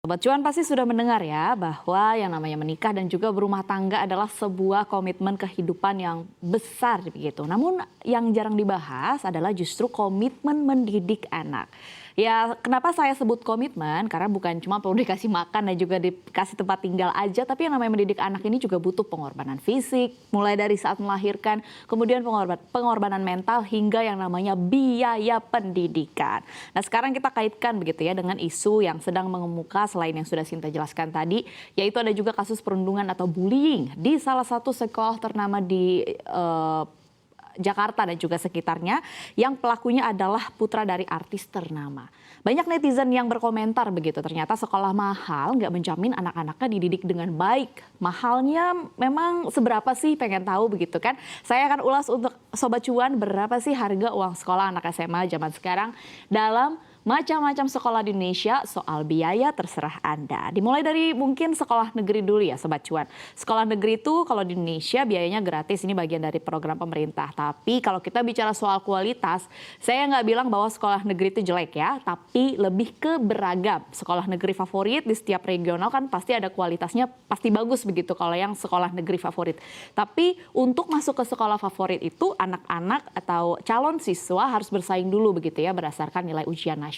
Sobat Cuan pasti sudah mendengar ya bahwa yang namanya menikah dan juga berumah tangga adalah sebuah komitmen kehidupan yang besar begitu. Namun yang jarang dibahas adalah justru komitmen mendidik anak. Ya kenapa saya sebut komitmen? Karena bukan cuma perlu dikasih makan dan juga dikasih tempat tinggal aja, tapi yang namanya mendidik anak ini juga butuh pengorbanan fisik, mulai dari saat melahirkan, kemudian pengorbanan mental hingga yang namanya biaya pendidikan. Nah sekarang kita kaitkan begitu ya dengan isu yang sedang mengemuka selain yang sudah Sinta jelaskan tadi, yaitu ada juga kasus perundungan atau bullying di salah satu sekolah ternama di Jakarta dan juga sekitarnya yang pelakunya adalah putra dari artis ternama. Banyak netizen yang berkomentar begitu, ternyata sekolah mahal nggak menjamin anak-anaknya dididik dengan baik. Mahalnya memang seberapa sih, pengen tahu begitu kan? Saya akan ulas untuk Sobat Cuan berapa sih harga uang sekolah anak SMA zaman sekarang dalam macam-macam sekolah di Indonesia. Soal biaya terserah Anda. Dimulai dari mungkin sekolah negeri dulu ya Sobat Cuan. Sekolah negeri itu kalau di Indonesia biayanya gratis, ini bagian dari program pemerintah. Tapi kalau kita bicara soal kualitas, saya nggak bilang bahwa sekolah negeri itu jelek ya, tapi lebih ke beragam. Sekolah negeri favorit di setiap regional kan pasti ada kualitasnya, pasti bagus begitu kalau yang sekolah negeri favorit. Tapi untuk masuk ke sekolah favorit itu anak-anak atau calon siswa harus bersaing dulu begitu ya berdasarkan nilai ujian nasional.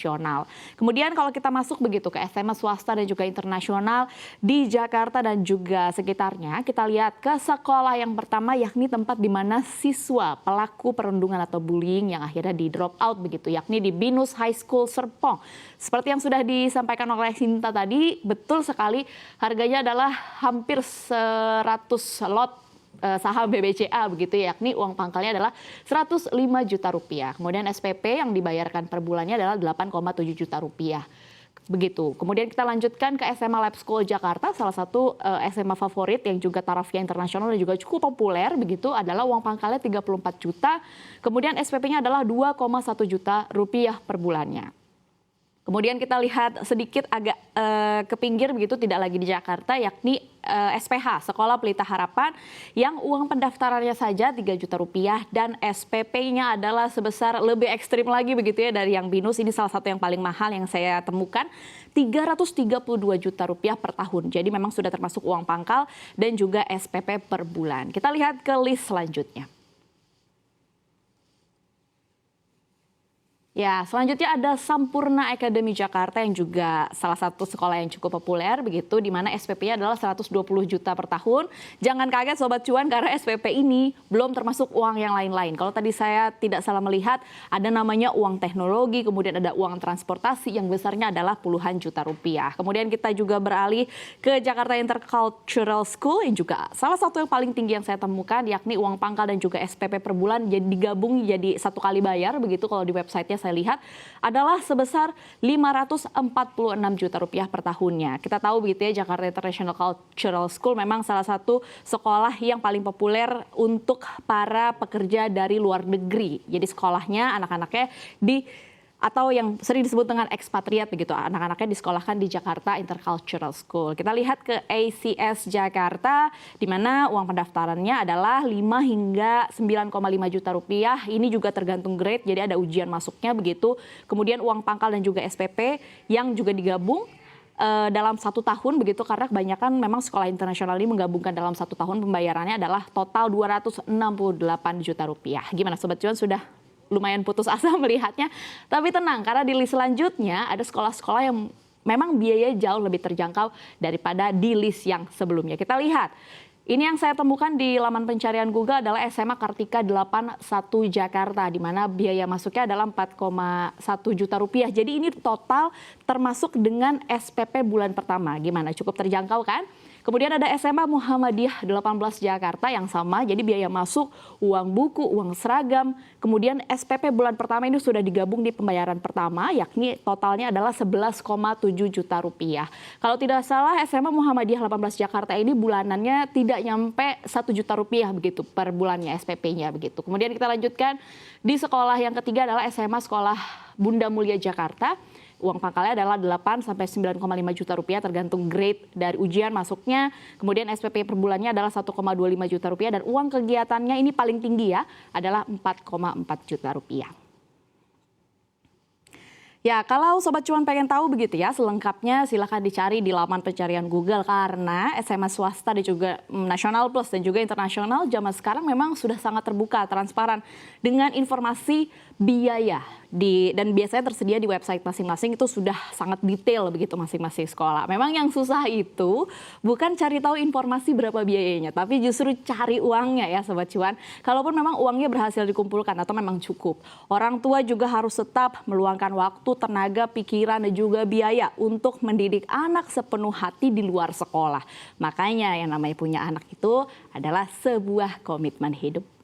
Kemudian kalau kita masuk begitu ke SMA swasta dan juga internasional di Jakarta dan juga sekitarnya, kita lihat ke sekolah yang pertama yakni tempat di mana siswa pelaku perundungan atau bullying yang akhirnya di drop out begitu, yakni di Binus High School Serpong. Seperti yang sudah disampaikan oleh Sinta tadi, betul sekali harganya adalah hampir 100 lot saham BBCA begitu, yakni uang pangkalnya adalah 105 juta rupiah. Kemudian SPP yang dibayarkan per bulannya adalah 8,7 juta rupiah. Begitu. Kemudian kita lanjutkan ke SMA Lab School Jakarta, salah satu SMA favorit yang juga tarafnya internasional dan juga cukup populer begitu, adalah uang pangkalnya 34 juta. Kemudian SPP-nya adalah 2,1 juta rupiah per bulannya. Kemudian kita lihat sedikit agak ke pinggir begitu, tidak lagi di Jakarta, yakni SPH, Sekolah Pelita Harapan, yang uang pendaftarannya saja 3 juta rupiah dan SPP-nya adalah sebesar lebih ekstrim lagi begitu ya dari yang Binus. Ini salah satu yang paling mahal yang saya temukan, 332 juta rupiah per tahun. Jadi memang sudah termasuk uang pangkal dan juga SPP per bulan. Kita lihat ke list selanjutnya. Ya, selanjutnya ada Sampurna Academy Jakarta yang juga salah satu sekolah yang cukup populer begitu, di mana SPP-nya adalah 120 juta per tahun. Jangan kaget Sobat Cuan karena SPP ini belum termasuk uang yang lain-lain. Kalau tadi saya tidak salah melihat ada namanya uang teknologi, kemudian ada uang transportasi yang besarnya adalah puluhan juta rupiah. Kemudian kita juga beralih ke Jakarta Intercultural School yang juga salah satu yang paling tinggi yang saya temukan, yakni uang pangkal dan juga SPP per bulan jadi digabung jadi satu kali bayar begitu kalau di websitenya saya lihat adalah sebesar 546 juta rupiah per tahunnya. Kita tahu begitu ya, Jakarta International Cultural School memang salah satu sekolah yang paling populer untuk para pekerja dari luar negeri. Jadi sekolahnya anak-anaknya atau yang sering disebut dengan ekspatriat begitu, anak-anaknya disekolahkan di Jakarta Intercultural School. Kita lihat ke ACS Jakarta, di mana uang pendaftarannya adalah 5 hingga 9,5 juta rupiah. Ini juga tergantung grade, jadi ada ujian masuknya begitu. Kemudian uang pangkal dan juga SPP yang juga digabung dalam 1 tahun begitu, karena kebanyakan memang sekolah internasional ini menggabungkan dalam 1 tahun pembayarannya adalah total 268 juta rupiah. Gimana Sobat Cuan, sudah lumayan putus asa melihatnya, tapi tenang karena di list selanjutnya ada sekolah-sekolah yang memang biaya jauh lebih terjangkau daripada di list yang sebelumnya. Kita lihat, ini yang saya temukan di laman pencarian Google adalah SMA Kartika 81 Jakarta, di mana biaya masuknya adalah 4,1 juta rupiah. Jadi ini total termasuk dengan SPP bulan pertama. Gimana, cukup terjangkau kan? Kemudian ada SMA Muhammadiyah 18 Jakarta yang sama, jadi biaya masuk, uang buku, uang seragam, kemudian SPP bulan pertama ini sudah digabung di pembayaran pertama, yakni totalnya adalah 11,7 juta rupiah. Kalau tidak salah SMA Muhammadiyah 18 Jakarta ini bulanannya tidak nyampe 1 juta rupiah begitu per bulannya SPP-nya begitu. Kemudian kita lanjutkan di sekolah yang ketiga adalah SMA Sekolah Bunda Mulia Jakarta. Uang pangkalnya adalah 8 sampai 9,5 juta rupiah tergantung grade dari ujian masuknya. Kemudian SPP per bulannya adalah 1,25 juta rupiah dan uang kegiatannya ini paling tinggi ya, adalah 4,4 juta rupiah. Ya, kalau Sobat Cuan pengen tahu begitu ya, selengkapnya silahkan dicari di laman pencarian Google karena SMA swasta dan juga Nasional Plus dan juga internasional zaman sekarang memang sudah sangat terbuka, transparan dengan informasi biaya dan biasanya tersedia di website masing-masing itu sudah sangat detail begitu masing-masing sekolah. Memang yang susah itu bukan cari tahu informasi berapa biayanya, tapi justru cari uangnya ya Sobat Cuan. Kalaupun memang uangnya berhasil dikumpulkan atau memang cukup, orang tua juga harus tetap meluangkan waktu, tenaga, pikiran, dan juga biaya untuk mendidik anak sepenuh hati di luar sekolah. Makanya yang namanya punya anak itu adalah sebuah komitmen hidup.